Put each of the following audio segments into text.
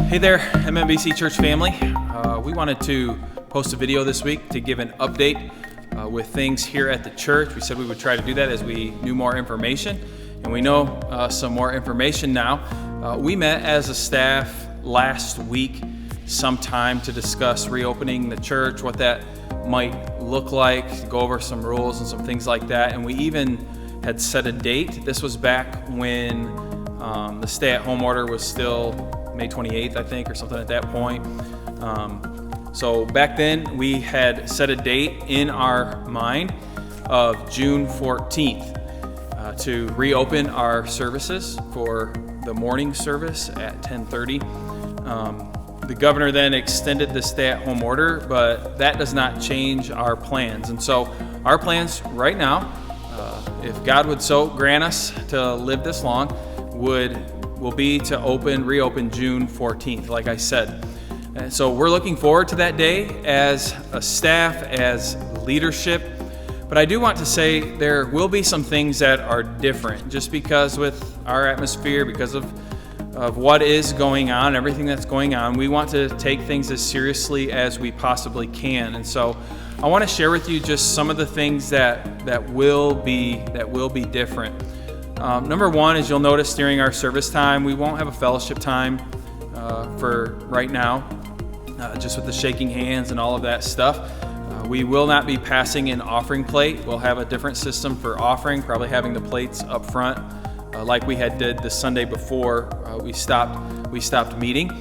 Hey there, MMBC Church family. We wanted to post a video this week to give an update with things here at the church. We said we would try to do that as we knew more information, and we know some more information now. We met as a staff last week sometime to discuss reopening the church, what that might look like, to go over some rules and some things like that, and we even had set a date. This was back when the stay-at-home order was still May 28th, I think, or something at that point. So back then, we had set a date in our mind of June 14th to reopen our services for the morning service at 10:30. The governor then extended the stay-at-home order, but that does not change our plans. And so our plans right now, if God would so grant us to live this long, will be to reopen June 14th, like I said. And so we're looking forward to that day as a staff, as leadership. But I do want to say there will be some things that are different, just because with our atmosphere, because of what is going on, everything that's going on, we want to take things as seriously as we possibly can. And so I want to share with you just some of the things that will be different. Number one is, you'll notice during our service time, we won't have a fellowship time for right now, just with the shaking hands and all of that stuff. We will not be passing an offering plate. We'll have a different system for offering, probably having the plates up front, like we had did the Sunday before we stopped meeting.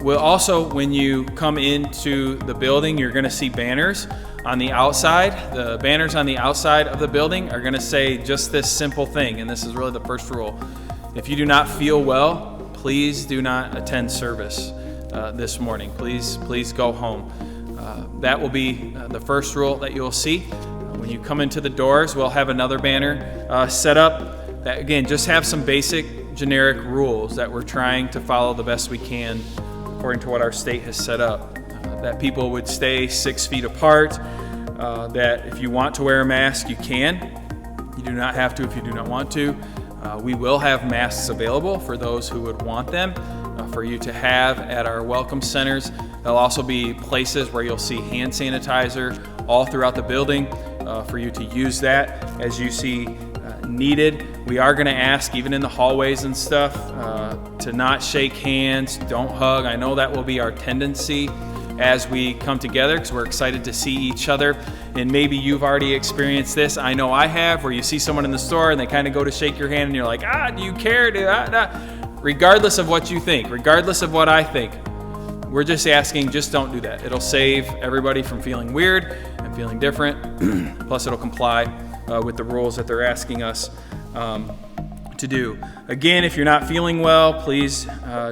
We'll also, when you come into the building, you're going to see banners on the outside. The banners on the outside of the building are going to say just this simple thing, and this is really the first rule. If you do not feel well, please do not attend service this morning. Please go home. That will be the first rule that you'll see. When you come into the doors, we'll have another banner set up that, again, just have some basic generic rules that we're trying to follow the best we can according to what our state has set up. That people would stay 6 feet apart, that if you want to wear a mask, you can. You do not have to if you do not want to. We will have masks available for those who would want them, for you to have at our welcome centers. There'll also be places where you'll see hand sanitizer all throughout the building, for you to use that as you see needed. We are going to ask, even in the hallways and stuff, to not shake hands, don't hug. I know that will be our tendency as we come together, because we're excited to see each other. And maybe you've already experienced this. I know I have, where you see someone in the store and they kind of go to shake your hand and you're like, do you care? Regardless of what you think, regardless of what I think, we're just asking, just don't do that. It'll save everybody from feeling weird and feeling different. Plus, it'll comply with the rules that they're asking us to do. Again, if you're not feeling well, please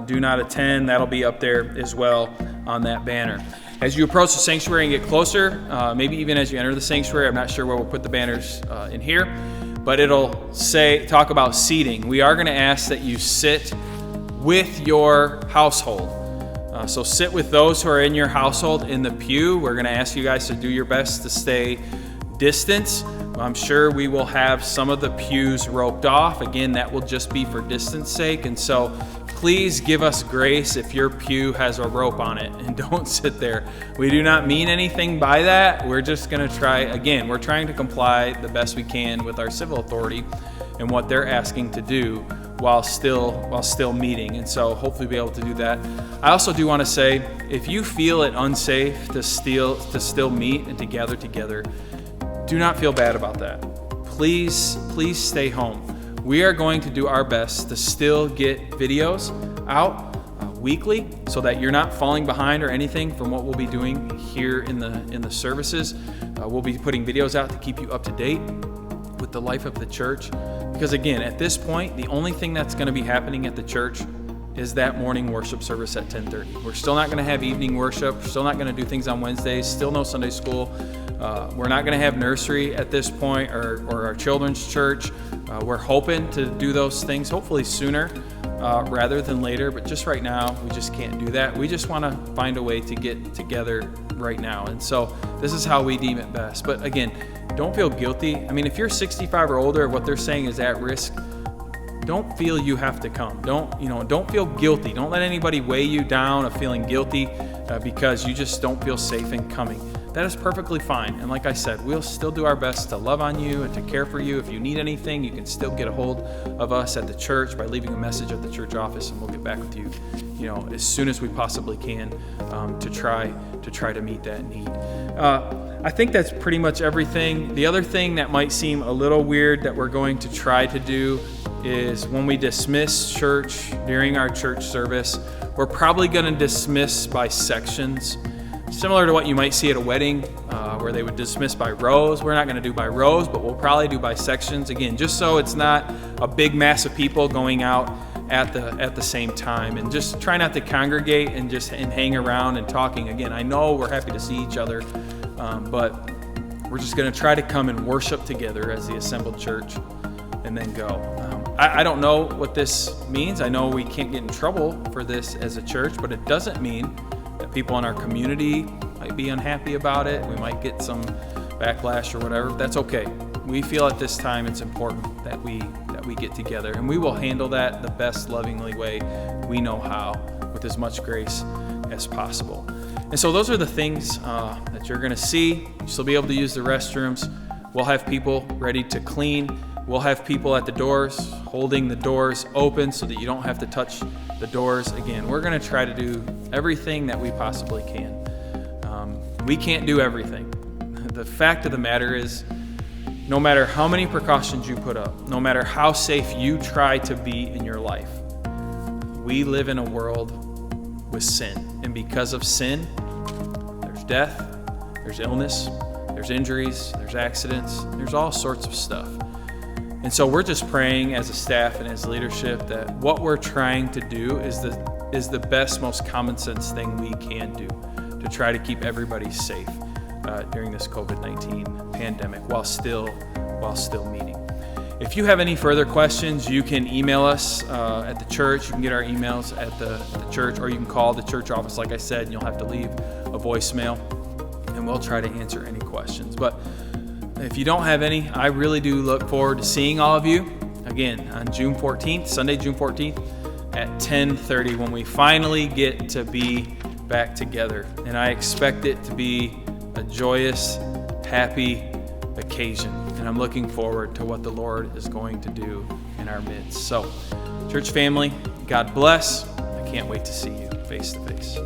do not attend. That'll be up there as well on that banner. As you approach the sanctuary and get closer, maybe even as you enter the sanctuary, I'm not sure where we'll put the banners in here, but it'll talk about seating. We are going to ask that you sit with your household. So sit with those who are in your household in the pew. We're going to ask you guys to do your best to stay distance. I'm sure we will have some of the pews roped off. Again, that will just be for distance sake. And so please give us grace if your pew has a rope on it, and don't sit there. We do not mean anything by that. We're just going to we're trying to comply the best we can with our civil authority and what they're asking to do while still meeting. And so hopefully be able to do that. I also do want to say, if you feel it unsafe to still meet and to gather together, do not feel bad about that. Please stay home. We are going to do our best to still get videos out weekly, so that you're not falling behind or anything from what we'll be doing here in the services. We'll be putting videos out to keep you up to date with the life of the church. Because again, at this point, the only thing that's going to be happening at the church is that morning worship service at 10:30. We're still not going to have evening worship. We're still not going to do things on Wednesdays. Still no Sunday school. We're not going to have nursery at this point, or our children's church. We're hoping to do those things hopefully sooner rather than later, but just right now we just can't do that. We just want to find a way to get together right now, and so this is how we deem it best. But again, don't feel guilty. I mean, if you're 65 or older, what they're saying is at risk, don't feel you have to come. Don't feel guilty. Don't let anybody weigh you down of feeling guilty because you just don't feel safe in coming. That is perfectly fine. And like I said, we'll still do our best to love on you and to care for you. If you need anything, you can still get a hold of us at the church by leaving a message at the church office, and we'll get back with you, as soon as we possibly can to try to meet that need. I think that's pretty much everything. The other thing that might seem a little weird that we're going to try to do is when we dismiss church during our church service, we're probably going to dismiss by sections. Similar to what you might see at a wedding where they would dismiss by rows. We're not going to do by rows, but we'll probably do by sections. Again, just so it's not a big mass of people going out at the same time. And just try not to congregate and hang around and talking. Again, I know we're happy to see each other, but we're just going to try to come and worship together as the assembled church and then go. I don't know what this means. I know we can't get in trouble for this as a church, but it doesn't mean that people in our community might be unhappy about it. We might get some backlash or whatever. That's okay. We feel at this time it's important that we get together, and we will handle that the best lovingly way we know how, with as much grace as possible. And so those are the things that you're going to see. You'll still be able to use the restrooms. We'll have people ready to clean. We'll have people at the doors holding the doors open so that you don't have to touch the doors. Again, we're going to try to do everything that we possibly can. We can't do everything. The fact of the matter is, no matter how many precautions you put up, no matter how safe you try to be in your life, we live in a world with sin. And because of sin, there's death, there's illness, there's injuries, there's accidents, there's all sorts of stuff. And so we're just praying as a staff and as leadership that what we're trying to do is the best, most common sense thing we can do to try to keep everybody safe during this COVID-19 pandemic while still meeting. If you have any further questions, you can email us at the church. You can get our emails at the church, or you can call the church office, like I said, and you'll have to leave a voicemail, and we'll try to answer any questions. But if you don't have any, I really do look forward to seeing all of you again on June 14th, Sunday, June 14th at 10:30 when we finally get to be back together. And I expect it to be a joyous, happy occasion. And I'm looking forward to what the Lord is going to do in our midst. So, church family, God bless. I can't wait to see you face to face.